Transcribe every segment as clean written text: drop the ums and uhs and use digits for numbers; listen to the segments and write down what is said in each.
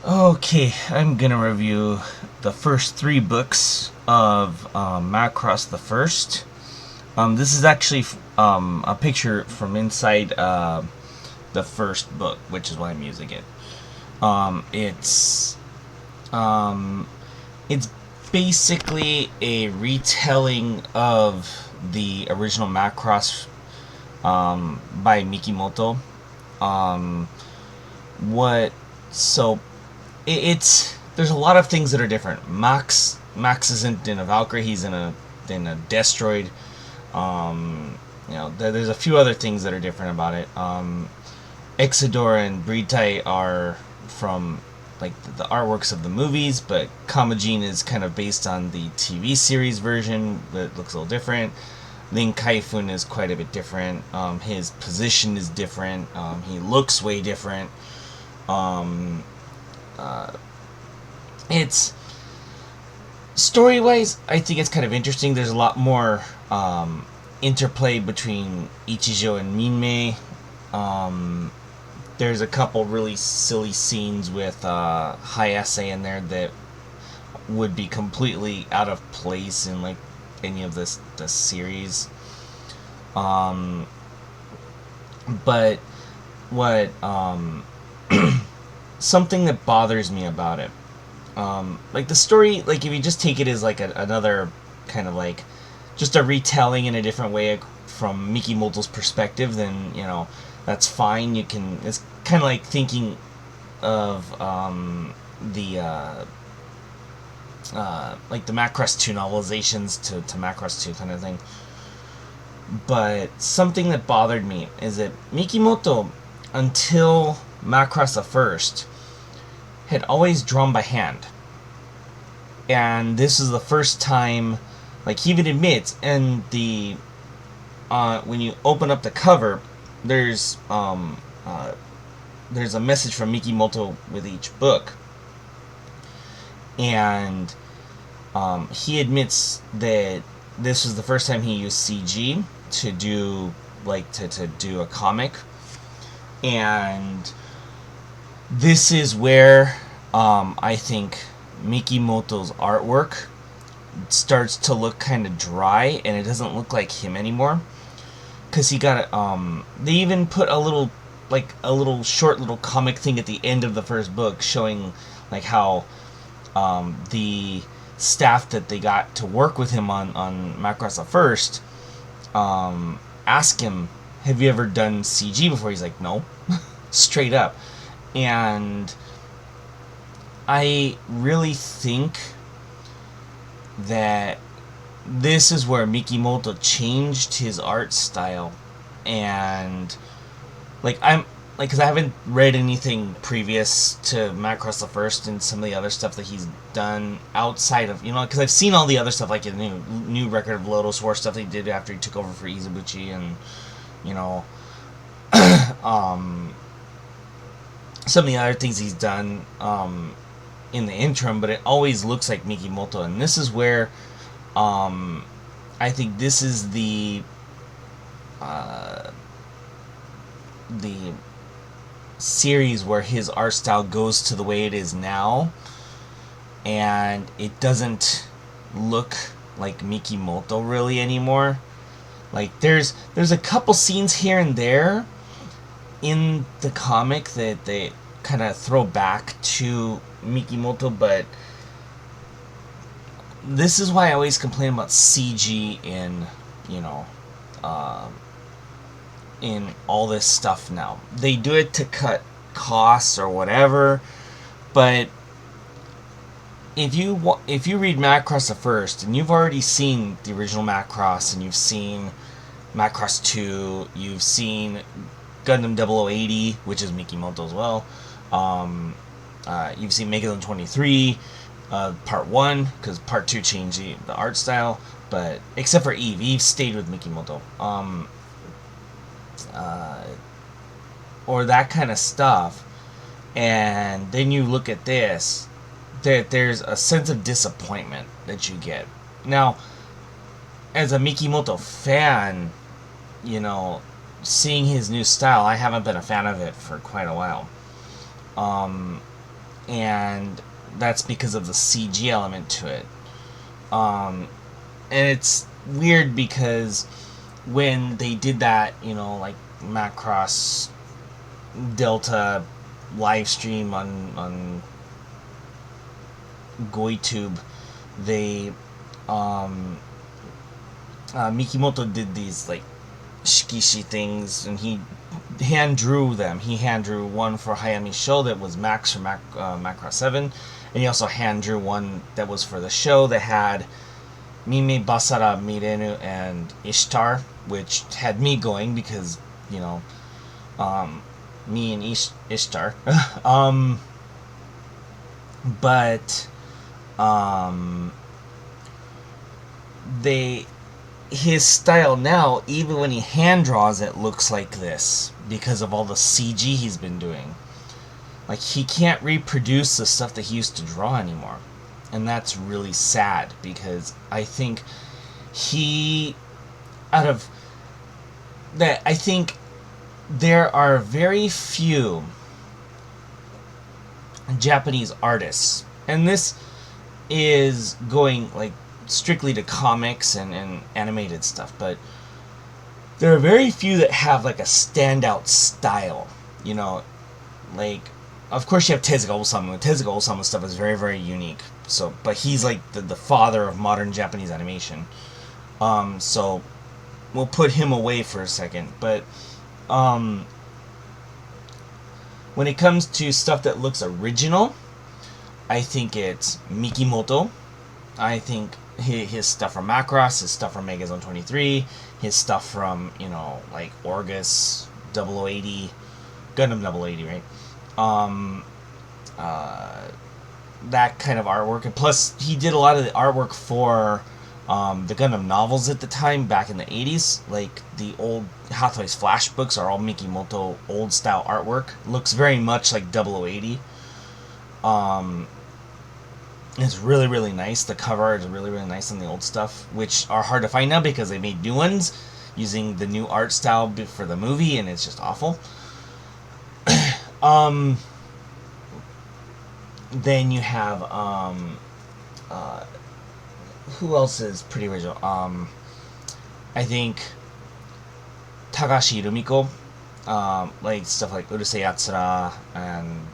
Okay, I'm gonna review the first three books of Macross the First. This is actually a picture from inside the first book, which is why I'm using it. Um, it's um, it's basically a retelling of the original Macross by Mikimoto. Um, what so it's there's a lot of things that are different. Max isn't in a Valkyrie; he's in a Destroid. There's a few other things that are different about it. Exodora and Britai are from like the artworks of the movies, but Kamajin is kind of based on the TV series version, but it looks a little different. Lin Kaifun is quite a bit different. His position is different. He looks way different. Um, it's story wise, I think it's kind of interesting. There's a lot more interplay between Ichijo and Minmei. Um, there's a couple really silly scenes with Hayase in there that would be completely out of place in like any of the series. Um, but what something that bothers me about it, like the story, like if you just take it as like another kind of like just a retelling in a different way from Mikimoto's perspective, then that's fine. You can. It's kind of like thinking of the like the Macross 2 novelizations to Macross 2 kind of thing. But something that bothered me is that Mikimoto, until Macross the First, had always drawn by hand. And this is the first time, like he even admits, and the when you open up the cover, there's there's a message from Mikimoto with each book, and he admits that this was the first time he used CG to do to do a comic, and this is where I think Mikimoto's artwork starts to look kind of dry, and it doesn't look like him anymore. Because he got they even put a little short little comic thing at the end of the first book showing like how the staff that they got to work with him on Macross the First ask him, "Have you ever done CG before?" He's like, "No," straight up. And I really think that this is where Mikimoto changed his art style, and because I haven't read anything previous to Macross the First and some of the other stuff that he's done outside of because I've seen all the other stuff like the new record of Lotus War stuff that he did after he took over for Izubuchi, and you know um, some of the other things he's done in the interim, but it always looks like Mikimoto, and this is where I think this is the series where his art style goes to the way it is now, and it doesn't look like Mikimoto really anymore. Like there's a couple scenes here and there in the comic that they kind of throw back to Mikimoto, but this is why I always complain about CG in in all this stuff now. They do it to cut costs or whatever, but if you read Macross the First and you've already seen the original Macross and you've seen Macross 2, you've seen Gundam 0080, which is Mikimoto as well. You've seen Megazone 23, Part 1, because Part 2 changed the art style, but except for Eve. Eve stayed with Mikimoto. Or that kind of stuff. And then you look at this, there's a sense of disappointment that you get. Now, as a Mikimoto fan, seeing his new style, I haven't been a fan of it for quite a while. and that's because of the CG element to it. And it's weird because when they did that, like Macross Delta live stream on GoiTube, they Mikimoto did these like shikishi things, and he hand drew them. He hand drew one for Hayami Show that was Max from Macross 7, and he also hand drew one that was for the show that had Mimi, Basara, Mirenu, and Ishtar, which had me going because, me and Ishtar. But his style now, even when he hand draws it, looks like this because of all the CG he's been doing. Like, he can't reproduce the stuff that he used to draw anymore. And that's really sad because I think I think there are very few Japanese artists, and this is going like strictly to comics and animated stuff, but there are very few that have like a standout style. Like, of course you have Tezuka Osamu. Tezuka Osamu's stuff is very, very unique. So, but he's like the father of modern Japanese animation. So we'll put him away for a second. But when it comes to stuff that looks original, I think it's Mikimoto. I think his stuff from Macross, his stuff from Megazone 23, his stuff from, like Orgus, 0080, Gundam 0080, right? That kind of artwork. And plus, he did a lot of the artwork for the Gundam novels at the time, back in the 80s. Like, the old Hot Toys Flash books are all Mikimoto old style artwork. Looks very much like 0080. It's really, really nice. The cover art is really, really nice on the old stuff, which are hard to find now because they made new ones using the new art style for the movie, and it's just awful. Then you have who else is pretty original? I think Takashi Rumiko, like stuff like Urusei Yatsura and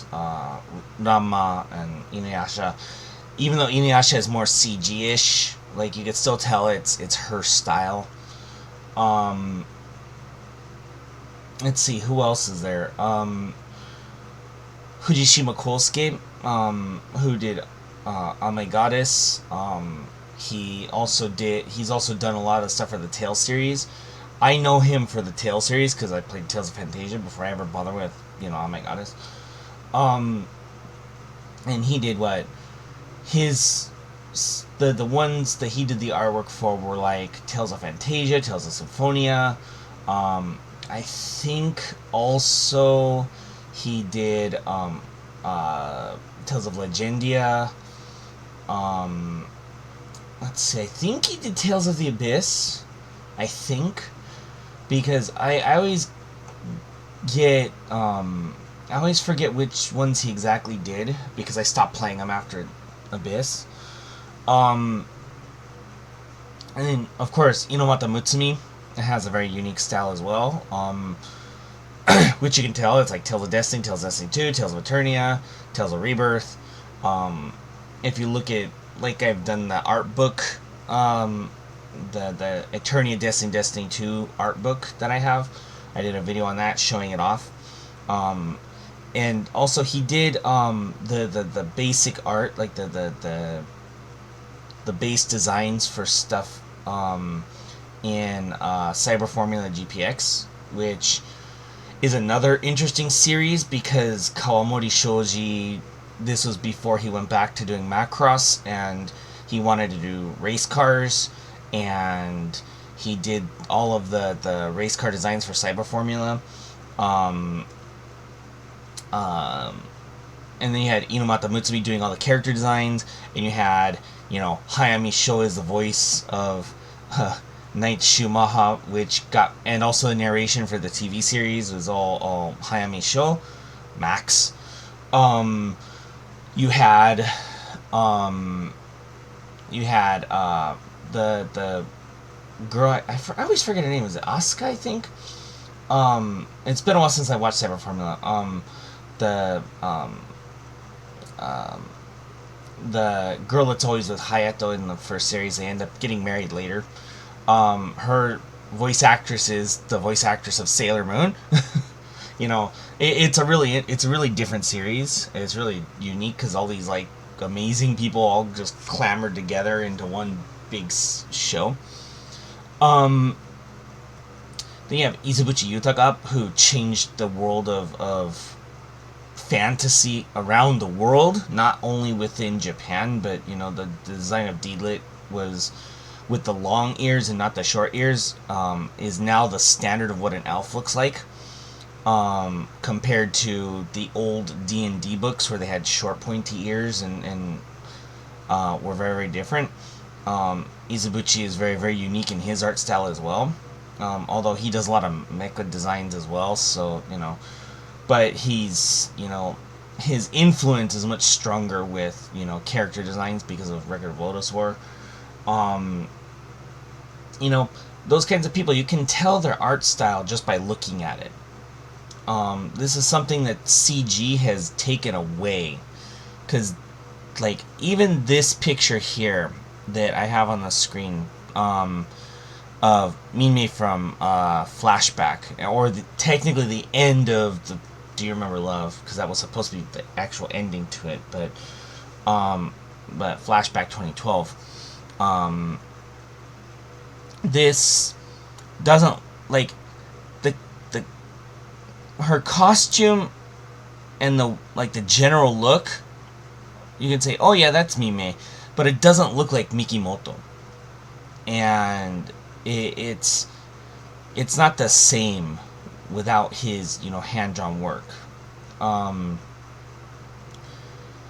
Ranma and Inuyasha. Even though Inuyasha is more CG-ish, like you could still tell it's her style. Let's see, who else is there? Fujishima Kosuke, who did Ame Goddess. He's also done a lot of stuff for the Tales series. I know him for the Tales series because I played Tales of Fantasia before I ever bothered with, Ame Goddess. And he did what? The ones that he did the artwork for were like Tales of Fantasia, Tales of Symphonia. I think also he did Tales of Legendia. Let's see, I think he did Tales of the Abyss. I think. Because I always get I always forget which ones he exactly did because I stopped playing them after Abyss. And then, of course, Inomata Mutsumi has a very unique style as well. Which you can tell, it's like Tales of Destiny, Tales of Destiny 2, Tales of Eternia, Tales of Rebirth. If you look at, like I've done the art book, the Eternia Destiny 2 art book that I have. I did a video on that showing it off. And also he did the basic art, like the base designs for stuff in Cyber Formula GPX, which is another interesting series because Kawamori Shoji, this was before he went back to doing Macross, and he wanted to do race cars, and he did all of the race car designs for Cyber Formula. And then you had Inomata Mutsumi doing all the character designs, and you had, Hayami Sho is the voice of Knight Shumaha, and also the narration for the TV series was all Hayami Sho, Max. You had you had the girl. I always forget her name. Is it Asuka? I think. It's been a while since I watched Cyber Formula. The the girl that's always with Hayato in the first series, they end up getting married later. Her voice actress is the voice actress of Sailor Moon. You know, it's a really different series. It's really unique because all these like amazing people all just clamored together into one big show. Um, then you have Izubuchi Yutaka, who changed the world of fantasy around the world, not only within Japan, but you know the design of didnt was with the long ears and not the short ears, is now the standard of what an elf looks like, compared to the old D&D books where they had short pointy ears and were very, very different. Izubuchi is very, very unique in his art style as well, although he does a lot of mecha designs as well, so you know, but he's, you know, his influence is much stronger with, you know, character designs because of Record of Lodoss War. You know, those kinds of people, you can tell their art style just by looking at it. This is something that CG has taken away, because like even this picture here that I have on the screen, of Minmay from Flashback, or technically the end of the Do You Remember Love, because that was supposed to be the actual ending to it, but Flashback 2012. This doesn't like the her costume and the general look. You can say, oh yeah, that's Mime, but it doesn't look like Mikimoto, and it's not the same without his, you know, hand-drawn work.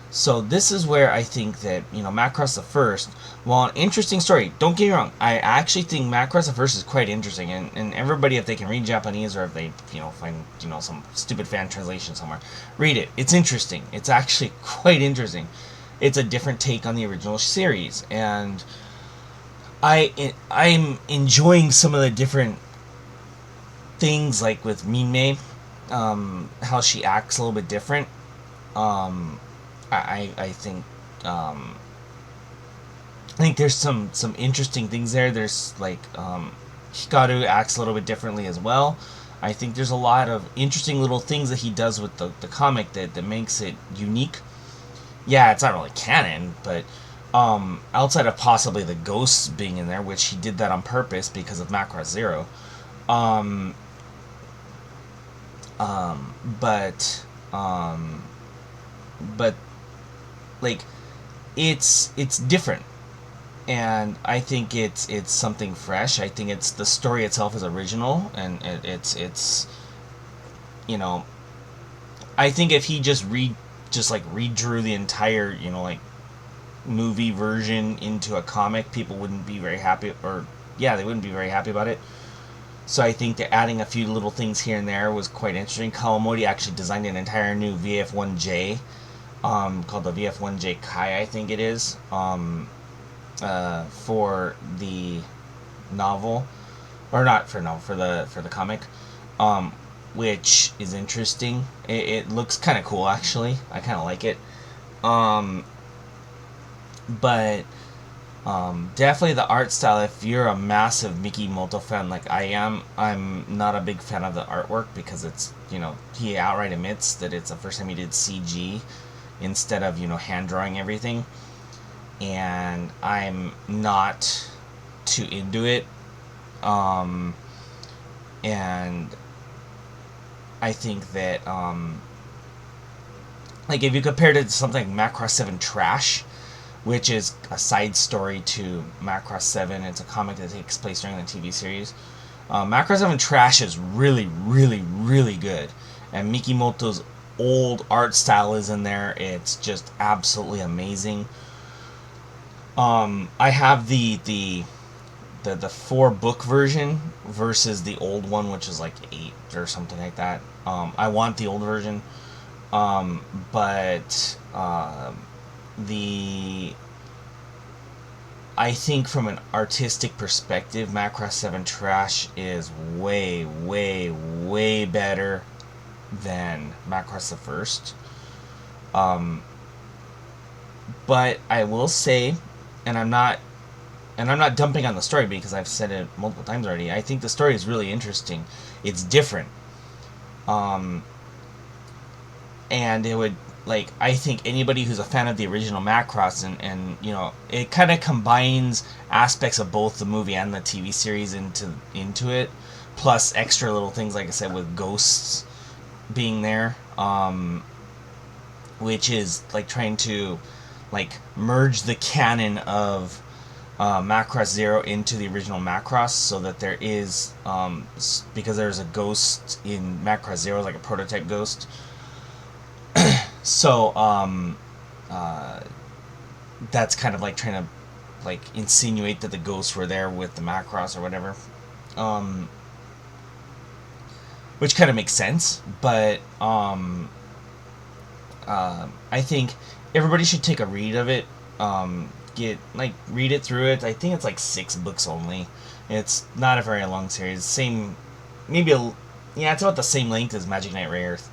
So this is where I think that, you know, Macross the First, while an interesting story, don't get me wrong, I actually think Macross the First is quite interesting, and everybody, if they can read Japanese, or if they, you know, find, you know, some stupid fan translation somewhere, read it. It's interesting. It's actually quite interesting. It's a different take on the original series, and I'm enjoying some of the different things, like with Minmay, how she acts a little bit different. I think there's some interesting things there. There's like Hikaru acts a little bit differently as well. I think there's a lot of interesting little things that he does with the comic that makes it unique. Yeah, it's not really canon, but outside of possibly the ghosts being in there, which he did that on purpose because of Macross Zero. But like it's different, and I think it's something fresh. I think it's the story itself is original, and it's you know, I think if he just redrew the entire, you know, like movie version into a comic, people wouldn't be very happy, or yeah, they wouldn't be very happy about it. So I think that adding a few little things here and there was quite interesting. Kawamori actually designed an entire new VF1J, called the VF1J Kai, I think it is, for the novel, or not for novel, for the comic, which is interesting. It looks kind of cool, actually. I kind of like it, but definitely the art style, if you're a massive Mikimoto fan like I am, I'm not a big fan of the artwork, because it's, you know, he outright admits that it's the first time he did CG instead of, you know, hand drawing everything, and I'm not too into it. And I think that like if you compared it to something like Macross 7 Trash, which is a side story to Macross 7. It's a comic that takes place during the TV series. Macross 7 Trash is really, really, really good. And Mikimoto's old art style is in there. It's just absolutely amazing. I have the 4-book version versus the old one, which is like 8 or something like that. I want the old version. But the I think from an artistic perspective, Macross 7 Trash is way, way, way better than Macross the First. But I will say, and I'm not dumping on the story because I've said it multiple times already. I think the story is really interesting. It's different. And it would, like, I think anybody who's a fan of the original Macross, and you know, it kind of combines aspects of both the movie and the TV series into it, plus extra little things, like I said, with ghosts being there, which is like trying to like merge the canon of Macross Zero into the original Macross, so that there is, because there's a ghost in Macross Zero, like a prototype ghost. So that's kind of like trying to like insinuate that the ghosts were there with the Macross or whatever, which kind of makes sense. But I think everybody should take a read of it. Read it through it. I think it's like 6 books only. It's not a very long series. Same, maybe yeah, it's about the same length as Magic Knight Rayearth.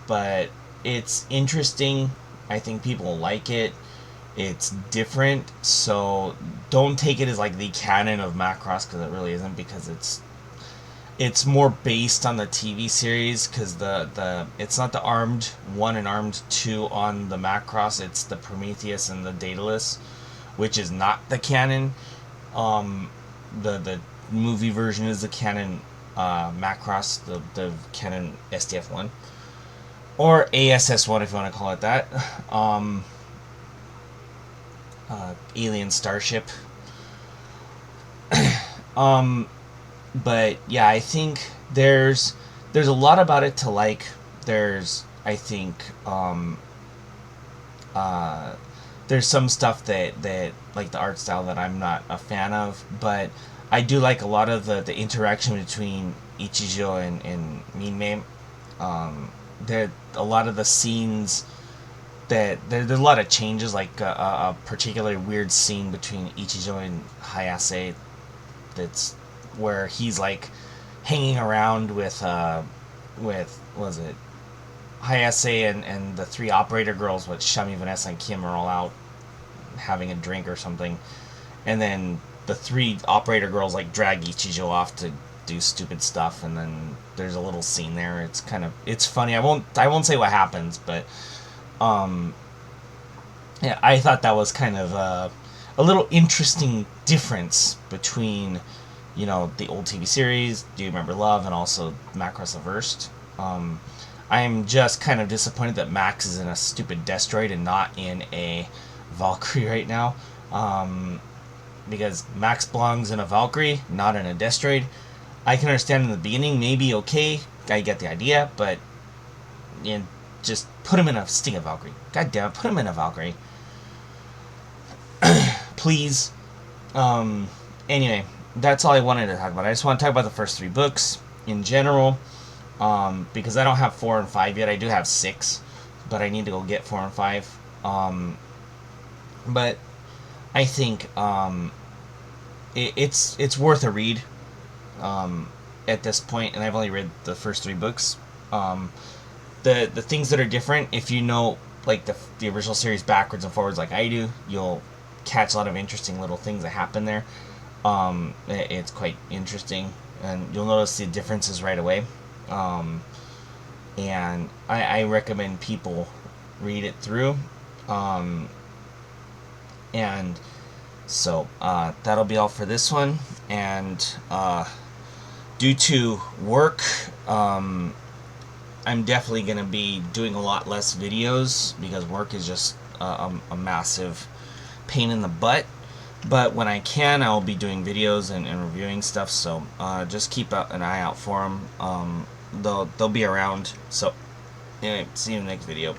But it's interesting. I think people like it. It's different, so don't take it as like the canon of Macross, because it really isn't. Because it's more based on the TV series, because the it's not the Armed 1 and Armed 2 on the Macross. It's the Prometheus and the Daedalus, which is not the canon. The movie version is the canon Macross, the canon SDF1. Or ASS1 if you want to call it that. Alien Starship. But yeah, I think there's a lot about it to like. There's, I think, there's some stuff that like the art style that I'm not a fan of, but I do like a lot of the interaction between Ichijo and Minmei. There a lot of the scenes that there's a lot of changes, like a particularly weird scene between Ichijo and Hayase, that's where he's like hanging around with what was it, Hayase and the 3 operator girls, with Shami, Vanessa, and Kim are all out having a drink or something, and then the 3 operator girls like drag Ichijo off to do stupid stuff, and then there's a little scene there. It's funny. I won't say what happens, but yeah, I thought that was kind of a little interesting difference between, you know, the old TV series, Do You Remember Love, and also Macross the First. I'm just kind of disappointed that Max is in a stupid Destroid and not in a Valkyrie right now, because Max belongs in a Valkyrie, not in a Destroid. I can understand in the beginning, maybe okay, I get the idea, but you know, just put him in a Stinger Valkyrie. God damn it, put him in a Valkyrie. Please. Anyway, that's all I wanted to talk about. I just want to talk about the first 3 books in general, because I don't have 4 and 5 yet. I do have 6, but I need to go get 4 and 5. But I think it's worth a read at this point, and I've only read the first 3 books. The things that are different, if you know like the original series backwards and forwards like I do, you'll catch a lot of interesting little things that happen there. It's quite interesting, and you'll notice the differences right away. And I recommend people read it through. And so that'll be all for this one. And due to work, I'm definitely going to be doing a lot less videos, because work is just a massive pain in the butt. But when I can, I'll be doing videos and reviewing stuff, so just keep an eye out for them. They'll be around. So anyway, see you in the next video.